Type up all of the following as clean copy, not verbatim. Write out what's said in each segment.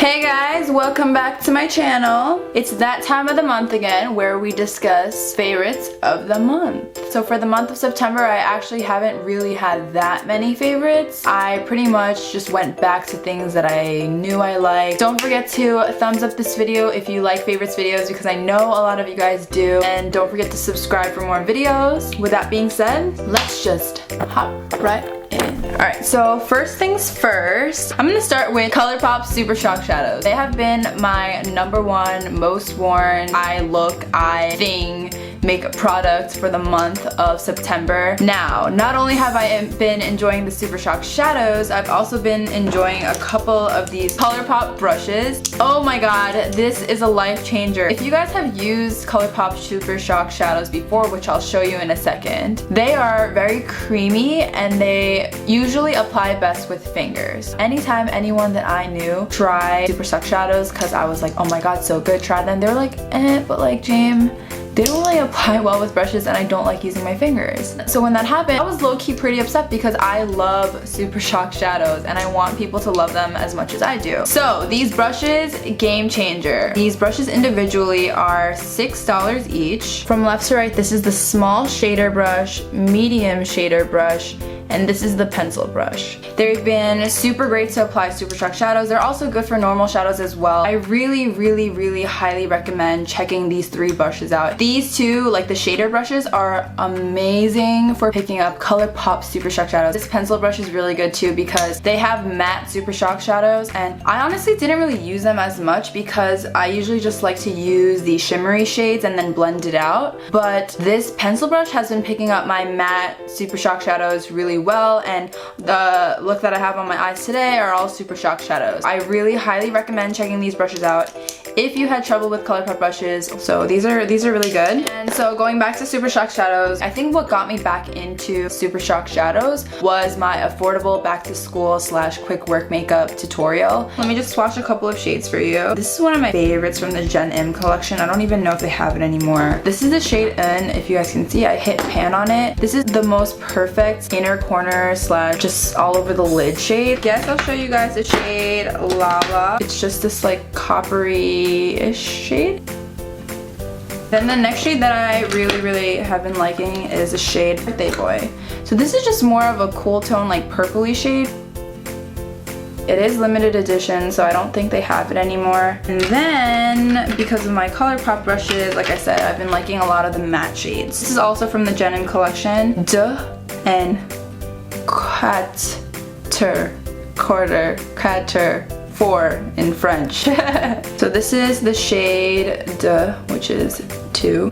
Hey guys, welcome back to my channel. It's that time of the month again where we discuss favorites of the month. So for the month of September, I actually haven't really had that many favorites. I pretty much just went back to things that I knew I liked. Don't forget to thumbs up this video if you like favorites videos because I know a lot of you guys do. And don't forget to subscribe for more videos. With that being said, let's just hop right in. Alright, so first things first, I'm gonna start with ColourPop Supershock shadows. They have been my #1 most worn eye look, eye thing, makeup product for the month of September. Now, not only have I been enjoying the Supershock shadows, I've also been enjoying a couple of these ColourPop brushes. Oh my god, this is a life changer. If you guys have used ColourPop Supershock shadows before, which I'll show you in a second, they are very creamy and they usually apply best with fingers. Anytime anyone that I knew tried Supershock shadows, because I was like, oh my god, so good, try them, they were like, but like, Jaime, they don't really apply well with brushes and I don't like using my fingers. So when that happened, I was low-key pretty upset because I love Supershock shadows and I want people to love them as much as I do. So these brushes, game changer. These brushes individually are $6 each. From left to right, this is the small shader brush, medium shader brush, and this is the pencil brush. They've been super great to apply Supershock shadows. They're also good for normal shadows as well. I really highly recommend checking these three brushes out. These two, like the shader brushes, are amazing for picking up ColourPop Supershock shadows. This pencil brush is really good too because they have matte Supershock shadows and I honestly didn't really use them as much because I usually just like to use the shimmery shades and then blend it out. But this pencil brush has been picking up my matte Supershock shadows really well, and the look that I have on my eyes today are all Supershock shadows. I really highly recommend checking these brushes out if you had trouble with ColourPop brushes. So these are really good. And so going back to Supershock shadows, I think what got me back into Supershock shadows was my affordable back to school / quick work makeup tutorial. Let me just swatch a couple of shades for you. This is one of my favorites from the Gen M collection. I don't even know if they have it anymore. This is the shade N. If you guys can see, I hit pan on it. This is the most perfect inner corner / just all over the lid shade. Guess I'll show you guys the shade LaLa. It's just this like coppery-ish shade. Then the next shade that I really have been liking is the shade Birthday Boy. So this is just more of a cool tone, like purpley shade. It is limited edition, so I don't think they have it anymore. And then, because of my ColourPop brushes, like I said, I've been liking a lot of the matte shades. This is also from the Gen M collection. Deux and Quatre, 4 in French. So this is the shade Deux, which is 2.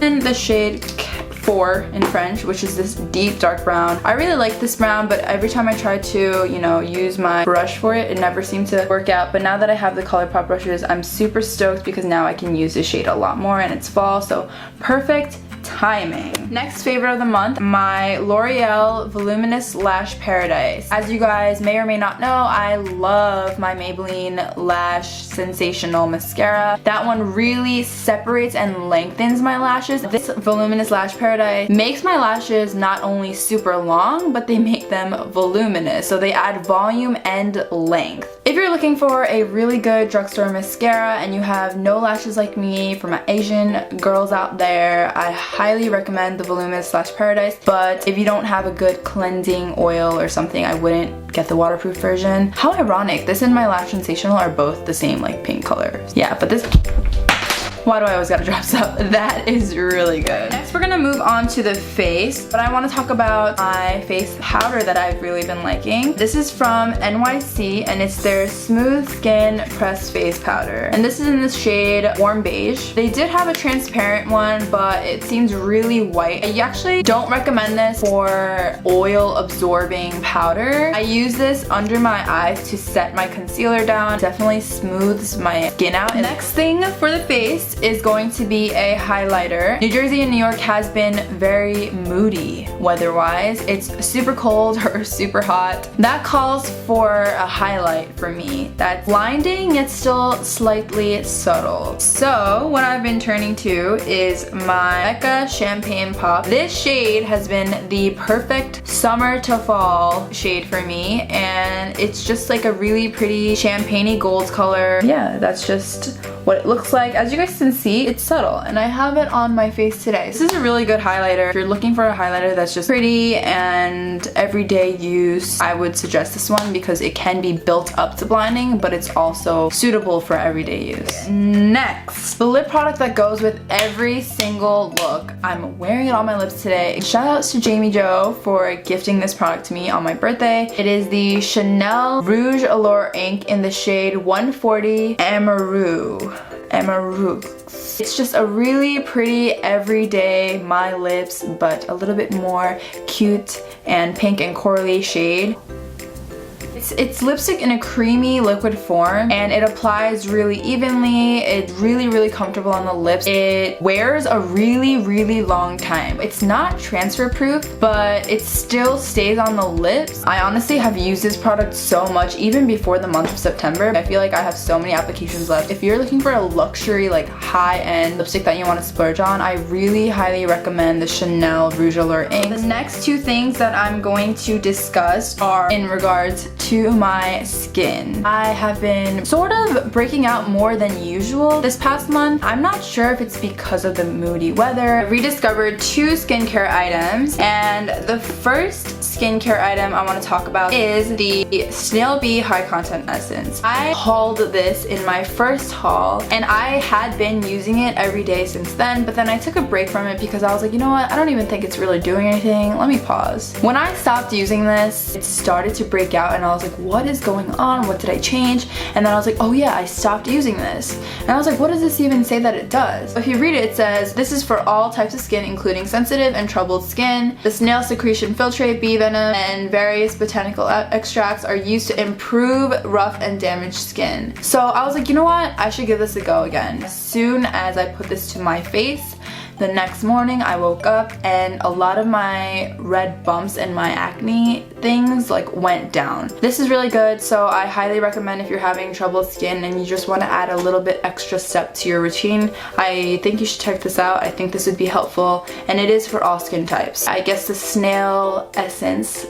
And the shade 4 in French, which is this deep dark brown. I really like this brown, but every time I try to, use my brush for it, it never seemed to work out. But now that I have the ColourPop brushes, I'm super stoked because now I can use this shade a lot more and it's fall, so perfect timing. Next favorite of the month, my L'Oreal Voluminous Lash Paradise. As you guys may or may not know, I love my Maybelline Lash Sensational Mascara. That one really separates and lengthens my lashes. This Voluminous Lash Paradise makes my lashes not only super long, but they make them voluminous. So they add volume and length. If you're looking for a really good drugstore mascara and you have no lashes like me, for my Asian girls out there, I highly recommend the Voluminous Lash Paradise. But if you don't have a good cleansing oil or something, I wouldn't get the waterproof version. How ironic, this and my Lash Sensational are both the same like pink color. Yeah, but this... Why do I always gotta drop stuff? That is really good. Next we're gonna move on to the face, but I want to talk about my face powder that I've really been liking. This is from NYC and it's their Smooth Skin Pressed Face Powder. And this is in the shade Warm Beige. They did have a transparent one, but it seems really white. I actually don't recommend this for oil absorbing powder. I use this under my eyes to set my concealer down. Definitely smooths my skin out. Next thing for the face is going to be a highlighter. New Jersey and New York has been very moody weather-wise. It's super cold or super hot. That calls for a highlight for me. That's blinding yet still slightly subtle. So what I've been turning to is my Becca Champagne Pop. This shade has been the perfect summer to fall shade for me, and it's just like a really pretty champagne-y gold color. Yeah, that's just what it looks like. As you guys can see, it's subtle, and I have it on my face today. This is a really good highlighter. If you're looking for a highlighter that's just pretty and everyday use, I would suggest this one because it can be built up to blinding, but it's also suitable for everyday use. Next, the lip product that goes with every single look. I'm wearing it on my lips today. Shout outs to Jaime for gifting this product to me on my birthday. It is the Chanel Rouge Allure ink in the shade 140 Amoreux. It's just a really pretty everyday my lips, but a little bit more cute and pink and corally shade. It's lipstick in a creamy liquid form, and it applies really evenly. It's really comfortable on the lips. It wears a really long time. It's not transfer proof, but it still stays on the lips. I honestly have used this product so much even before the month of September. I feel like I have so many applications left. If you're looking for a luxury, like high-end lipstick that you want to splurge on, I really highly recommend the Chanel Rouge Allure ink. The next two things that I'm going to discuss are in regards to my skin. I have been sort of breaking out more than usual this past month. I'm not sure if it's because of the moody weather. I rediscovered two skincare items, and the first skincare item I want to talk about is the Snail High Content Essence. I hauled this in my first haul, and I had been using it every day since then, but then I took a break from it because I was like, you know what, I don't even think it's really doing anything. Let me pause. When I stopped using this, it started to break out, and I was like, what is going on? What did I change? And then I was like, oh yeah, I stopped using this. And I was like, what does this even say that it does? If you read it, it says, this is for all types of skin, including sensitive and troubled skin. The snail secretion filtrate, bee venom, and various botanical extracts are used to improve rough and damaged skin. So I was like, you know what? I should give this a go again. As soon as I put this to my face, the next morning I woke up and a lot of my red bumps and my acne things like went down. This is really good, so I highly recommend if you're having troubled skin and you just want to add a little bit extra step to your routine. I think you should check this out. I think this would be helpful, and it is for all skin types. I guess the snail essence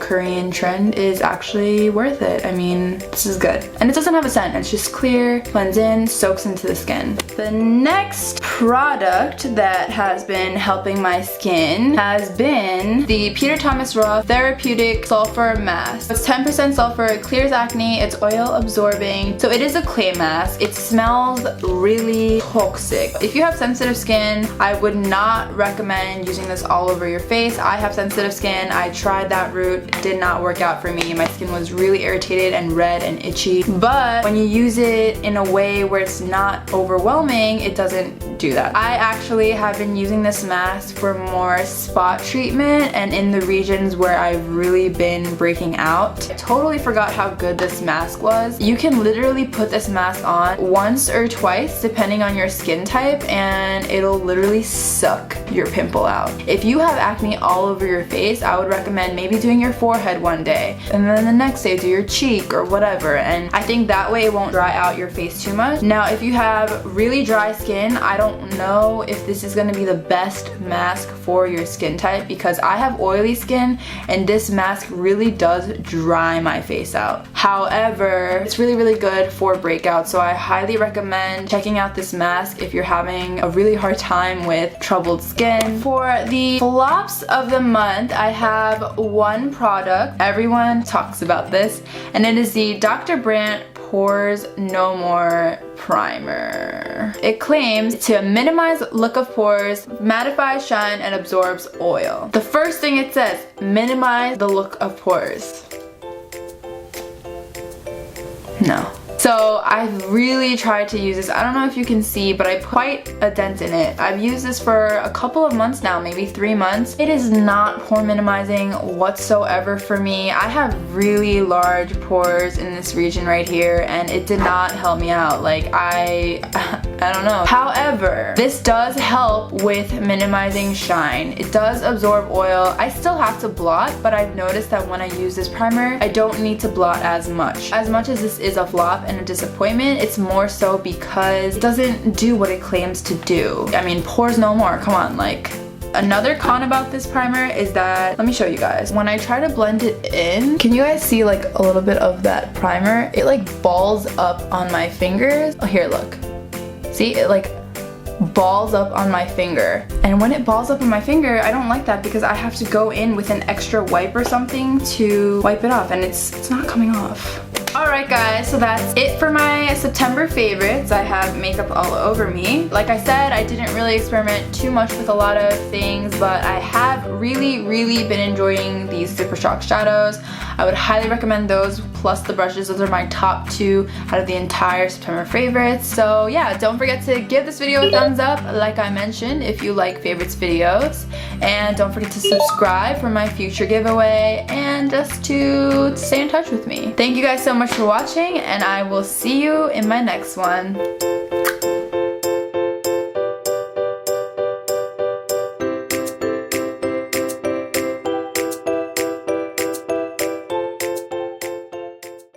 Korean trend is actually worth it. I mean, this is good. And it doesn't have a scent. It's just clear, blends in, soaks into the skin. The next product that has been helping my skin has been the Peter Thomas Roth Therapeutic Sulfur Mask. It's 10% sulfur, it clears acne, it's oil absorbing. So it is a clay mask. It smells really toxic. If you have sensitive skin, I would not recommend using this all over your face. I have sensitive skin. I tried that route. It did not work out for me. My skin was really irritated and red and itchy. But when you use it in a way where it's not overwhelming, it doesn't do that. I actually have been using this mask for more spot treatment and in the regions where I've really been breaking out. I totally forgot how good this mask was. You can literally put this mask on once or twice depending on your skin type, and it'll literally suck your pimple out. If you have acne all over your face, I would recommend maybe doing your forehead one day and then the next day do your cheek or whatever, and I think that way it won't dry out your face too much. Now if you have really dry skin, I don't know if this is going to be the best mask for your skin type because I have oily skin and this mask really does dry my face out. However, it's really good for breakouts, so I highly recommend checking out this mask if you're having a really hard time with troubled skin. For the flops of the month, I have one product. Everyone talks about this, and it is the Dr. Brandt Pores No More Primer. It claims to minimize look of pores, mattifies shine, and absorbs oil. The first thing it says, minimize the look of pores. No. So So I've really tried to use this. I don't know if you can see, but I put quite a dent in it. I've used this for a couple of months now, maybe 3 months. It is not pore minimizing whatsoever for me. I have really large pores in this region right here, and it did not help me out. Like I don't know. However, this does help with minimizing shine. It does absorb oil. I still have to blot, but I've noticed that when I use this primer, I don't need to blot as much. As much as this is a flop and a disappointment, it's more so because it doesn't do what it claims to do. I mean, pores no more, come on, like. Another con about this primer is that, let me show you guys. When I try to blend it in, can you guys see like a little bit of that primer? It like balls up on my fingers. Oh, here, look. See, it like balls up on my finger. And when it balls up on my finger, I don't like that because I have to go in with an extra wipe or something to wipe it off, and it's not coming off. Alright guys, so that's it for my September favorites. I have makeup all over me. Like I said, I didn't really experiment too much with a lot of things, but I have really been enjoying these Supershock shadows. I would highly recommend those, plus the brushes. Those are my top 2 out of the entire September favorites. So yeah, don't forget to give this video a thumbs up, like I mentioned, if you like favorites videos. And don't forget to subscribe for my future giveaway, and just to stay in touch with me. Thank you guys so much for watching, and I will see you in my next one.